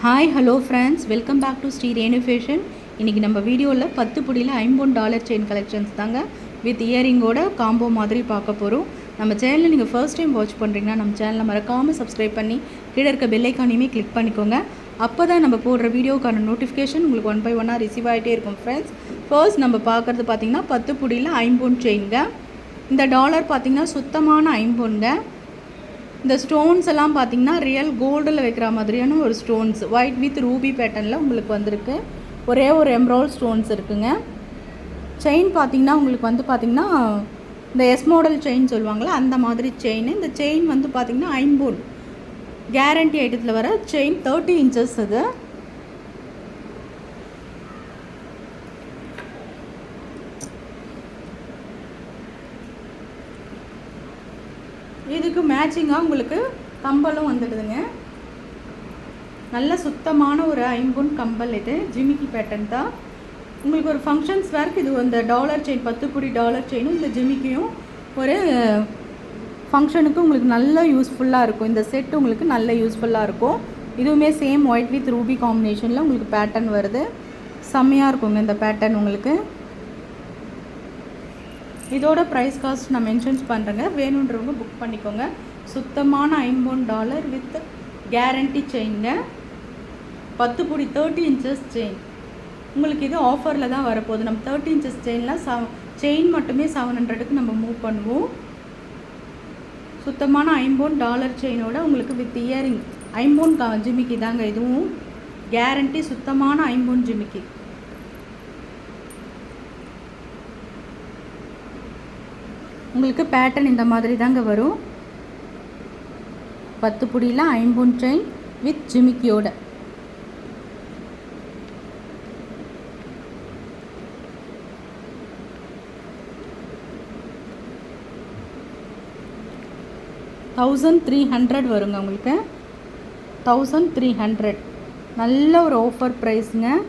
Hi hello friends, welcome back to Sri Renu fashion. இன்றைக்கி நம்ம வீடியோவில் 10 புடியில் $50 செயின் கலெக்ஷன்ஸ் தாங்க வித் இயரிங்கோட காம்போ மாதிரி பார்க்க போகிறோம். நம்ம சேனலில் நீங்கள் ஃபர்ஸ்ட் டைம் வாட்ச் பண்ணுறீங்கன்னா நம்ம சேனலை மறக்காமல் சப்ஸ்கிரைப் பண்ணி கீழே இருக்க பெல் ஐக்கானையுமே கிளிக் பண்ணிக்கோங்க. அப்போ தான் நம்ம போடுற வீடியோக்கான நோட்டிஃபிகேஷன் உங்களுக்கு 1 by 1 ரிசீவ் ஆகிட்டே இருக்கும். ஃப்ரெண்ட்ஸ், ஃபர்ஸ்ட் நம்ம பார்க்குறது பார்த்திங்கன்னா 10 புடியில் 5 பவுன் செயின்ங்க. இந்த டாலர் பார்த்திங்கன்னா சுத்தமான 5 பவுனுங்க. இந்த ஸ்டோன்ஸ் எல்லாம் பார்த்திங்கன்னா ரியல் கோல்டில் வைக்கிற மாதிரியான ஒரு ஸ்டோன்ஸ், ஒயிட் வித் ரூபி பேட்டர்னில் உங்களுக்கு வந்திருக்கு. ஒரே ஒரு எம்ராய்ட் ஸ்டோன்ஸ் இருக்குங்க. செயின் பார்த்திங்கன்னா உங்களுக்கு வந்து பார்த்திங்கன்னா இந்த எஸ் மாடல் செயின் சொல்லுவாங்களே அந்த மாதிரி செயின். இந்த செயின் வந்து பார்த்திங்கன்னா 5 பவுன் கேரண்டி ஐட்டத்தில் வர செயின், 30 inches அது. இதுக்கு மேட்சிங்காக உங்களுக்கு கம்பலும் வந்துடுதுங்க. நல்ல சுத்தமான ஒரு 5 பவுன் கம்பல். இது ஜிமிக்கி பேட்டர்ன் தான். உங்களுக்கு ஒரு ஃபங்க்ஷன்ஸ் வேர்க்கு இது இந்த டாலர் செயின், 10 புடி டாலர் செயினும் இந்த ஜிமிக்கியும் ஒரு ஃபங்க்ஷனுக்கு உங்களுக்கு நல்ல யூஸ்ஃபுல்லாக இருக்கும். இந்த செட் உங்களுக்கு நல்ல யூஸ்ஃபுல்லாக இருக்கும். இதுவுமே சேம் ஒயிட் வித் ரூபி காம்பினேஷனில் உங்களுக்கு பேட்டர்ன் வருது. செம்மையாக இருக்குங்க இந்த பேட்டர்ன் உங்களுக்கு. இதோட ப்ரைஸ் காஸ்ட் நான் மென்ஷன்ஸ் பண்ணுறேங்க, வேணுன்றவங்க புக் பண்ணிக்கோங்க. சுத்தமான 5 பவுன் டாலர் வித் கேரண்டி செயின்ங்க. 10 புடி 30 inches செயின். உங்களுக்கு இது ஆஃபரில் தான் வரப்போகுது. நம்ம 30 inches செயினில் செயின் மட்டுமே 700க்கு நம்ம மூவ் பண்ணுவோம். சுத்தமான 5 பவுன் டாலர் செயினோட உங்களுக்கு வித் இயரிங் 5 பவுன் ஜிமிக்கி தாங்க. இதுவும் கேரண்டி சுத்தமான 5 பவுன் ஜிமிக்கி. உங்களுக்கு பேட்டர்ன் இந்த மாதிரி தாங்க வரும். 10 புடியில் 5 பவுன் செயின் வித் ஜிமிக்கியோட. $1300 வருங்க உங்களுக்கு. 1300 நல்ல ஒரு ஆஃபர் ப்ரைஸுங்க.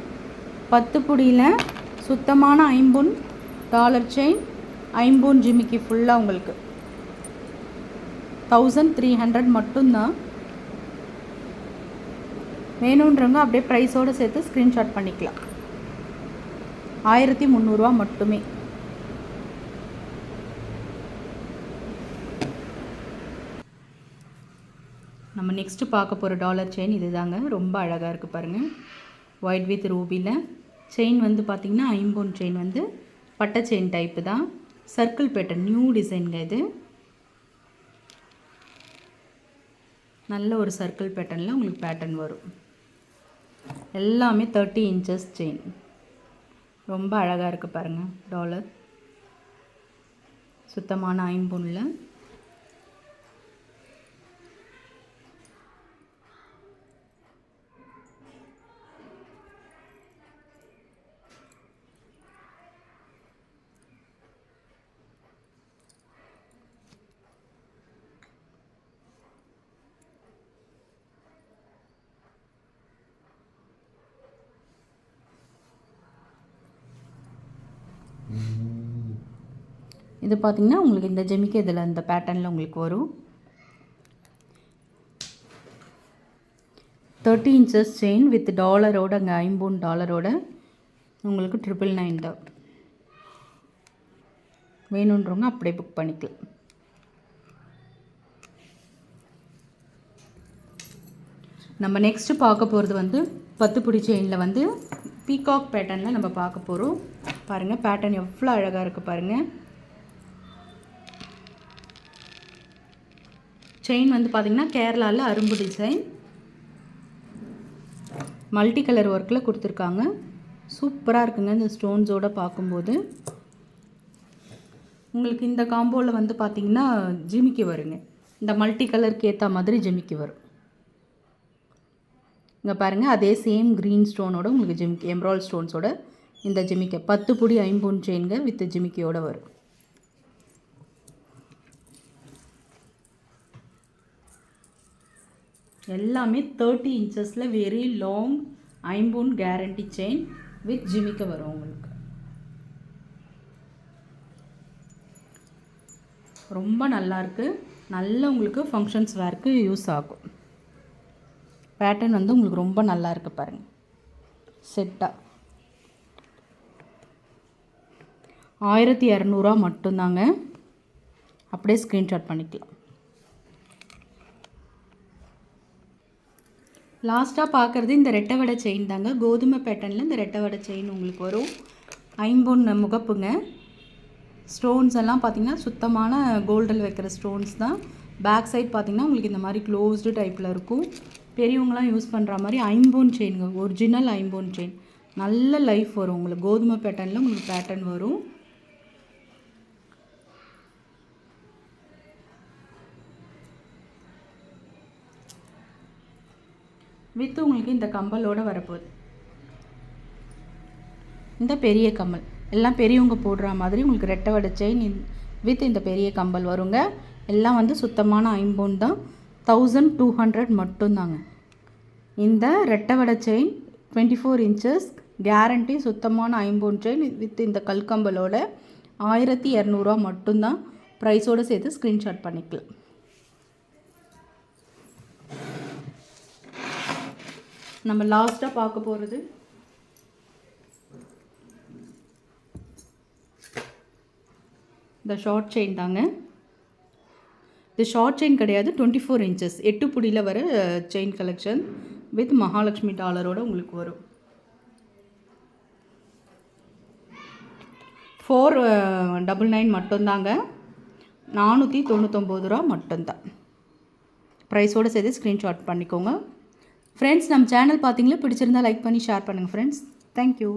10 புடியில் சுத்தமான 5 பவுன் டாலர் செயின், 5 பவுன் ஜிமிக்கி ஃபுல்லாக உங்களுக்கு 1300 மட்டும்தான். வேணுன்றவங்க அப்படியே ப்ரைஸோடு சேர்த்து ஸ்க்ரீன்ஷாட் பண்ணிக்கலாம். 1300 மட்டுமே. நம்ம நெக்ஸ்ட்டு பார்க்க போகிற டாலர் செயின் இது தாங்க. ரொம்ப அழகாக இருக்குது பாருங்கள். ஒயிட் வித் ரூபியில் செயின் வந்து பார்த்திங்கன்னா 5 பவுன் செயின் வந்து பட்டை செயின் டைப்பு தான். சர்க்கிள் பேட்டர்ன், நியூ டிசைனுங்க இது. நல்ல ஒரு சர்க்கிள் பேட்டர்னில் உங்களுக்கு பேட்டர்ன் வரும். எல்லாமே 30 inches செயின். ரொம்ப அழகாக இருக்குது பாருங்கள் டாலர். சுத்தமான 5 பவுனில். இது பார்த்திங்கன்னா உங்களுக்கு இந்த ஜிமிக்கி இதில் இந்த பேட்டர்னில் உங்களுக்கு வரும். 30 inches செயின் வித் டாலரோட, அங்கே 5 பவுன் டாலரோட உங்களுக்கு 999 தான். வேணுன்றவங்க அப்படியே புக் பண்ணிக்கலாம். நம்ம நெக்ஸ்ட்டு பார்க்க போகிறது வந்து 10 புடி செயினில் வந்து பீகாக் பேட்டர்னில் நம்ம பார்க்க போகிறோம். பாருங்கள் பேட்டர்ன் எவ்வளோ அழகாக இருக்குது பாருங்கள். செயின் வந்து பார்த்திங்கன்னா கேரளாவில் அரும்பு டிசைன், மல்டி கலர் ஒர்க்கில் கொடுத்துருக்காங்க. சூப்பராக இருக்குங்க இந்த ஸ்டோன்ஸோடு பார்க்கும்போது. உங்களுக்கு இந்த காம்போவில் வந்து பார்த்திங்கன்னா ஜிமிக்கி வருங்க. இந்த மல்டி கலருக்கு ஏற்ற மாதிரி ஜிமிக்கி வரும். இங்கே பாருங்கள், அதே சேம் க்ரீன் ஸ்டோனோட உங்களுக்கு ஜிமிக்கி, எம்ராய்ட் ஸ்டோன்ஸோட இந்த ஜிமிக்கி 10 புடி 5 பவுன் செயின்ங்க வித் ஜிமிக்கியோடு வரும். எல்லாமே 30 inchesல வெரி லாங் 5 பவுன் கேரண்டி செயின் வித் ஜிமிக்கி வரும் உங்களுக்கு. ரொம்ப நல்லாயிருக்கு. நல்ல உங்களுக்கு ஃபங்க்ஷன்ஸ் வேர்க்கு யூஸ் ஆகும். பேட்டர்ன் வந்து உங்களுக்கு ரொம்ப நல்லா இருக்குது பாருங்கள். செட்டாக 1200 மட்டும்தாங்க. அப்படியே ஸ்க்ரீன்ஷாட் பண்ணிக்கலாம். லாஸ்ட்டாக பார்க்குறது இந்த ரெட்டை வடை செயின் தாங்க. கோதுமை பேட்டர்னில் இந்த ரெட்டை வடை செயின் உங்களுக்கு வரும். ஐம்பொன் முகப்புங்க. ஸ்டோன்ஸ் எல்லாம் பார்த்திங்கன்னா சுத்தமான கோல்டில் வைக்கிற ஸ்டோன்ஸ் தான். பேக் சைட் பார்த்திங்கன்னா உங்களுக்கு இந்த மாதிரி க்ளோஸ்டு டைப்பில் இருக்கும். பெரியவங்களாம் யூஸ் பண்ணுற மாதிரி ஐம்பொன் செயினுங்க. ஒரிஜினல் ஐம்பொன் செயின். நல்ல லைஃப் வரும் உங்களுக்கு. கோதுமை பேட்டர்னில் உங்களுக்கு பேட்டர்ன் வரும். வித்து உங்களுக்கு இந்த கம்பலோடு வரப்போகுது. இந்த பெரிய கம்மல் எல்லாம் பெரியவங்க போடுற மாதிரி உங்களுக்கு ரெட்டை வடை செயின் வித் இந்த பெரிய கம்பல் வருங்க. எல்லாம் வந்து சுத்தமான ஐம்பொன் தான். 1200 மட்டும்தாங்க. இந்த ரெட்டை வடை செயின் 24 இன்ச்சஸ் கேரண்டி சுத்தமான ஐம்பொன் செயின் வித் இந்த கல்கம்பலோட 1200 மட்டும்தான். ப்ரைஸோடு சேர்த்து ஸ்க்ரீன்ஷாட் பண்ணிக்கலாம். நம்ம லாஸ்ட்டாக பார்க்க போகிறது இந்த ஷார்ட் செயின் தாங்க. இது ஷார்ட் செயின் கிடையாது, 24 இன்ச்சஸ் 8 புடியில் வர செயின் கலெக்ஷன் வித் மகாலட்சுமி டாலரோடு உங்களுக்கு வரும். 499 மட்டும்தாங்க. 499 மட்டும்தான். ப்ரைஸோடு சேர்த்து ஸ்க்ரீன்ஷாட் பண்ணிக்கோங்க. ஃப்ரெண்ட்ஸ், நம்ம சேனல் பார்த்தீங்களா? பிடிச்சிருந்தால் லைக் பண்ணி ஷேர் பண்ணுங்கள் ஃப்ரெண்ட்ஸ். தேங்க்யூ.